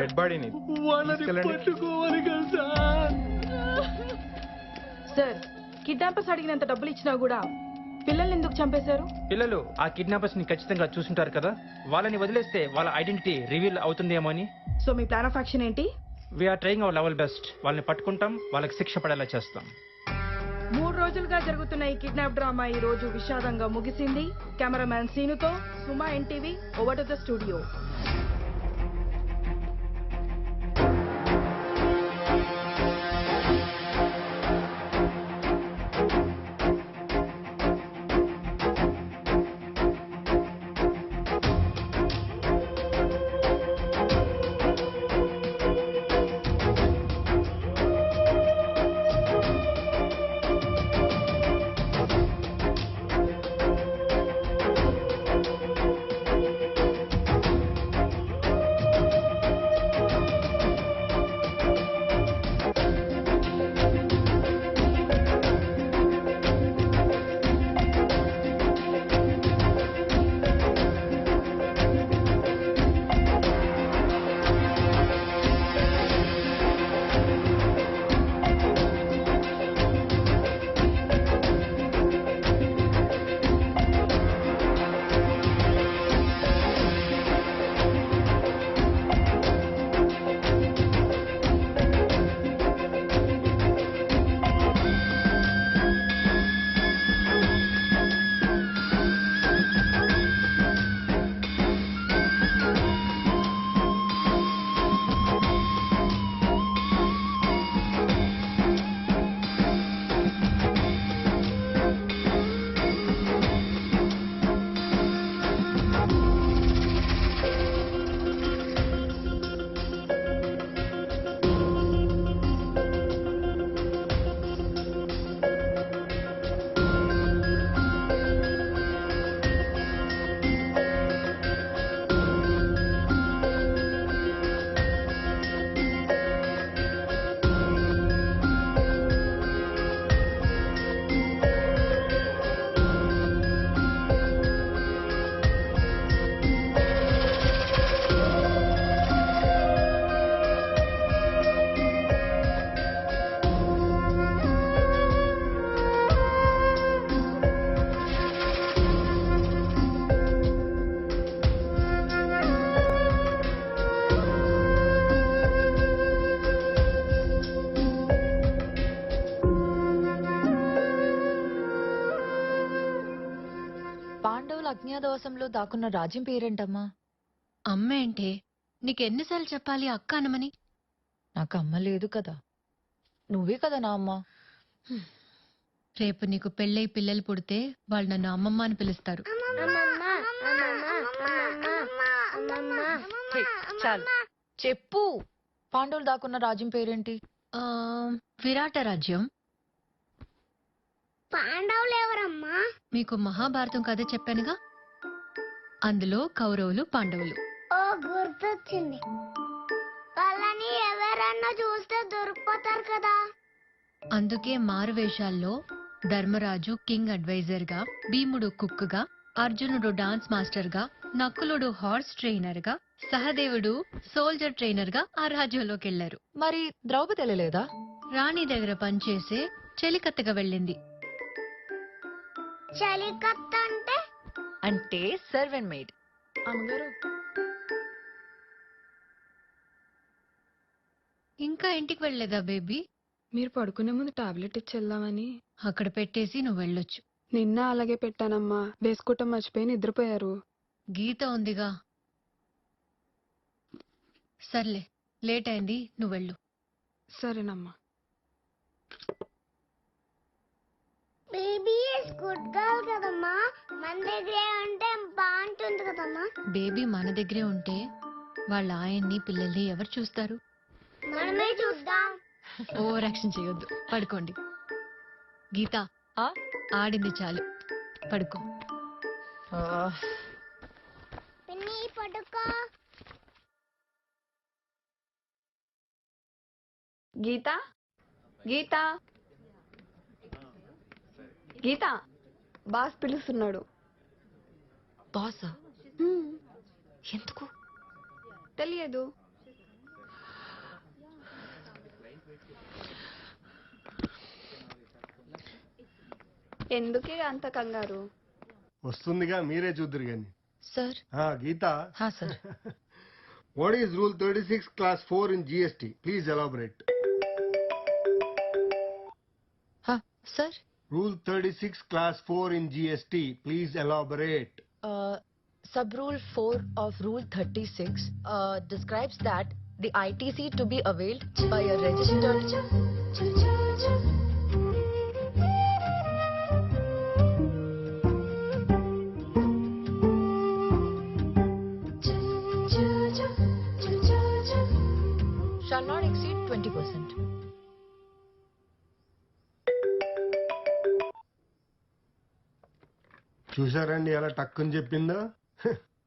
Dead బాడీని వాళ్ళని తీసుకెళ్ళండి. పట్టుకోవాలి కదా సార్. సార్ కిడ్నాపర్స్ అడిగినంత డబ్బులు ఇచ్చినా కూడా పిల్లల్ని ఎందుకు చంపేశారు? పిల్లలు ఆ కిడ్నాపర్స్ ని ఖచ్చితంగా చూసుంటారు కదా, వాళ్ళని వదిలేస్తే వాళ్ళ ఐడెంటిటీ రివీల్ అవుతుందేమో అని. సో మీ ప్లాన్ ఆఫ్ యాక్షన్ ఏంటి? We are trying our level best. వాళ్ళని పట్టుకుంటాం, వాళ్ళకి శిక్ష పడేలా చేస్తాం. 3 రోజులుగా జరుగుతున్న ఈ కిడ్నాప్ డ్రామా ఈ రోజు విషాదంగా ముగిసింది. కెమెరామ్యాన్ సీనుతో Suma NTV, over to the studio. పాండవుల అజ్ఞాతవాసంలో దాక్కున్న రాజ్యం పేరేంటమ్మా? అమ్మేంటే? నీకెన్నిసార్లు చెప్పాలి అక్క అనమని? నాకు అమ్మ లేదు కదా, నువ్వే కదా నా అమ్మ. రేపు నీకు పెళ్ళై పిల్లలు పుడితే వాళ్ళు నన్ను అమ్మమ్మ అని పిలుస్తారు. హే, చాలు చెప్పు, పాండవులు దాక్కున్న రాజ్యం పేరేంటి? ఆ, విరాట రాజ్యం. పాండవులు ఎవరమ్మా? మీకు మహాభారతం కథ చెప్పానుగా, అందులో కౌరవులు పాండవులు. ఓ గుర్తొచ్చింది. వాళ్ళని ఎవరన్నా చూస్తే దొరికిపోతారు కదా. అందుకే మారువేషాల్లో ధర్మరాజు కింగ్ అడ్వైజర్ గా, భీముడు కుక్ గా, అర్జునుడు డాన్స్ మాస్టర్ గా, నకులుడు హార్స్ ట్రైనర్ గా, సహదేవుడు సోల్జర్ ట్రైనర్ గా ఆ రాజ్యంలోకి వెళ్లారు. మరి ద్రౌపది వెళ్ళలేదా? రాణి దగ్గర పనిచేసే చెలికత్తగా వెళ్ళింది. చలికత్త అంటే? అంటే సర్వెంట్ మేడ్. అమ్మగారు ఇంకా ఇంటికి వెళ్ళలేదా బేబీ? మీరు పడుకునే ముందు టాబ్లెట్ ఇచ్చి వెళ్దామని. అక్కడ పెట్టేసి నువ్వు వెళ్ళొచ్చు. నిన్న అలాగే పెట్టానమ్మా, వేసుకోవటం మర్చిపోయి నిద్రపోయారు. గీత ఉందిగా. సర్లే, లేట్ అయింది, నువ్వు వెళ్ళు. సరేనమ్మా. బేబీ ఇస్ గుడ్ గర్ల్ కదమ్మా, మన దగ్గరే ఉంటే బాగుంటుంది కదమ్మా. బేబీ మన దగ్గరే ఉంటే వాళ్ళ ఆయన్ని పిల్లల్ని ఎవరు చూస్తారు? మనమే చూద్దాం. ఓవర్ యాక్షన్ చేయొద్దు, పడుకోండి. గీత, ఆడింది చాలు, పడుకో. పిన్ని పడుకో. గీత, గీత, గీత, బాస్ పిలుస్తున్నాడు. బాసా? ఎందుకు? తెలియదు. ఎందుకే అంత కంగారు? వస్తుందిగా, మీరే చూద్దరు గాని. Sir Geeta, sir what is rule 36 class 4 in GST? Please elaborate. Sir Rule 36 class 4 in GST, please elaborate. Sub Rule 4 of Rule 36 describes that the ITC to be availed by a registered. Shall not exceed 20%. చూసారండి ఎలా టక్కుని చెప్పిందో?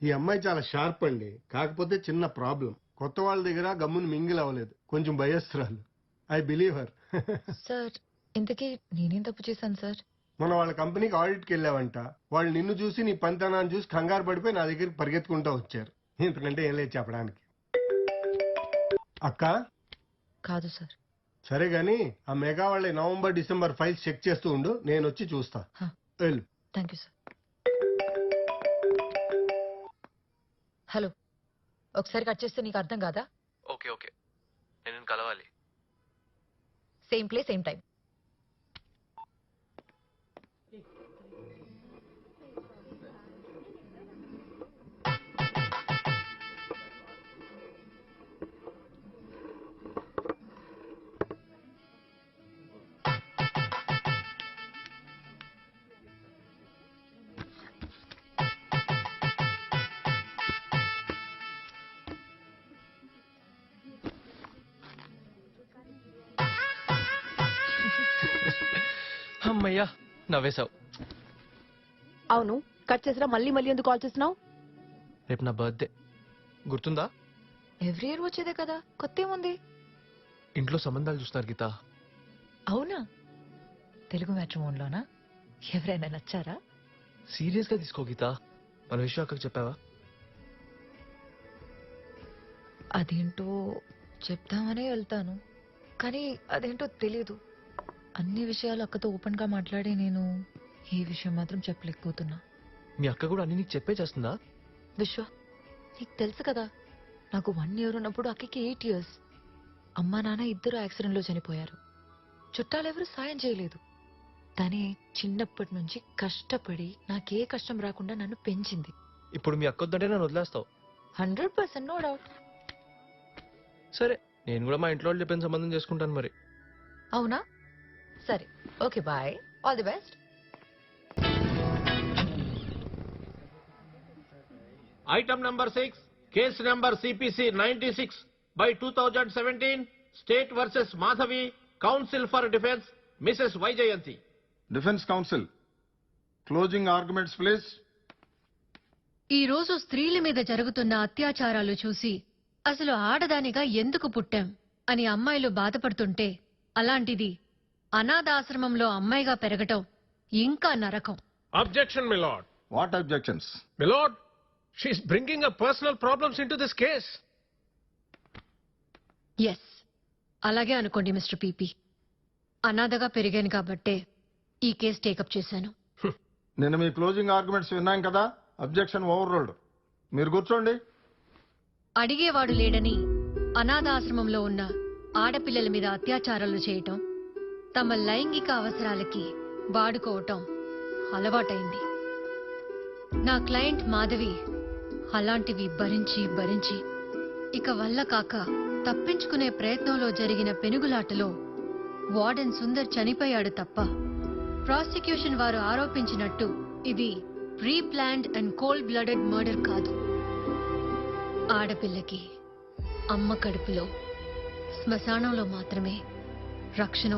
ఈ అమ్మాయి చాలా sharp అండి. కాకపోతే చిన్న problem, కొత్త వాళ్ళ దగ్గర గమ్ముని మింగిల్ అవ్వలేదు, కొంచెం భయస్తురాలు. I believe her. సార్ ఇంతకీ నేనేం తప్పు చేశాను సార్? మన వాళ్ళ కంపెనీకి ఆడిట్కి వెళ్ళావంట. వాళ్ళు నిన్ను చూసి, నీ పనితనాన్ని చూసి కంగారు పడిపోయి నా దగ్గరికి పరిగెత్తుకుంటూ వచ్చారు. ఇంతకంటే ఏం లేదు చెప్పడానికి. అక్క కాదు సార్. సరే గాని ఆ మెగా వాళ్ళ నవంబర్ డిసెంబర్ ఫైల్స్ చెక్ చేస్తూ ఉండు, నేను వచ్చి చూస్తా. వెళ్ళు. Thank you sir. హలో, ఒకసారి కట్ చేస్తే నీకు అర్థం కాదా? ఓకే ఓకే, నేను కలవాలి. Same place same time. అమ్మయ్యా, నవ్వేశావు. అవును, కట్ చేసినా మళ్ళీ మళ్ళీ ఎందుకు కాల్ చేస్తున్నావు? రేపు నా బర్త్డే, గుర్తుందా? ఎవ్రీ ఇయర్ వచ్చేదే కదా, కొత్త ఏముంది? ఇంట్లో సంబంధాలు చూస్తున్నారు గీత. అవునా? తెలుగు మ్యాట్రిమోన్లోనా? ఎవరైనా నచ్చారా? సీరియస్ గా తీసుకో గీత. మన విషయం అక్కకి చెప్పావా? అదేంటో చెప్తామనే వెళ్తాను, కానీ అదేంటో తెలీదు. అన్ని విషయాలు అక్కతో ఓపెన్ గా మాట్లాడి నేను ఈ విషయం మాత్రం చెప్పలేకపోతున్నా. మీ అక్క కూడా అన్ని నీకు చెప్పే చేస్తుందా? విశ్వ, నీకు తెలుసు కదా, నాకు 1 year ఉన్నప్పుడు అక్కకి 8 years. అమ్మా నాన్న ఇద్దరు యాక్సిడెంట్ లో చనిపోయారు. చుట్టాలెవరూ సాయం చేయలేదు. తనే చిన్నప్పటి నుంచి కష్టపడి నాకే కష్టం రాకుండా నన్ను పెంచింది. ఇప్పుడు మీ అక్క వద్దంటే నన్ను వదిలేస్తావు? 100% నో డౌట్. సరే, నేను కూడా మా ఇంట్లో వాళ్ళు చెప్పిన సంబంధం చేసుకుంటాను మరి. అవునా? సరే, okay, bye, all the best. Item number 6, case number CPC 96/2017, State versus Madhavi, Counsel for Defense, Mrs. Vaijayanti. Defense Counsel, closing arguments please. ఈ రోజు స్త్రీల మీద జరుగుతున్న అత్యాచారాలు చూసి అసలు ఆడదానిగా ఎందుకు పుట్టాం అని అమ్మాయిలు బాధపడుతుంటే, అలాంటిది అనాథాశ్రమంలో అమ్మాయిగా పెరగటం ఇంకా నరకం. Objection, my lord. What objections? My lord, she is bringing her personal problems into this case. Yes, అలాగే అనుకోండి మిస్టర్ పీపీ. అనాథగా పెరిగాను కాబట్టే ఈ కేసు టేకప్ చేశాను. నేను మీ క్లోజింగ్ ఆర్గ్యుమెంట్స్ విన్నాం కదా, అబ్జెక్షన్ ఓవర్ రూల్డ్. మీరు కూర్చోండి. అడిగేవాడు లేడని అనాథాశ్రమంలో ఉన్న ఆడపిల్లల మీద అత్యాచారాలు చేయటం, తమ లైంగిక అవసరాలకి వాడుకోవటం అలవాటైంది. నా క్లయింట్ మాధవి అలాంటివి భరించి భరించి ఇక వల్ల కాక తప్పించుకునే ప్రయత్నంలో జరిగిన పెనుగులాటలో వార్డెన్ సుందర్ చనిపోయాడు తప్ప, ప్రాసిక్యూషన్ వారు ఆరోపించినట్టు ఇది pre planned and cold blooded murder కాదు. ఆడపిల్లకి అమ్మ కడుపులో శ్మశానంలో మాత్రమే రక్షణ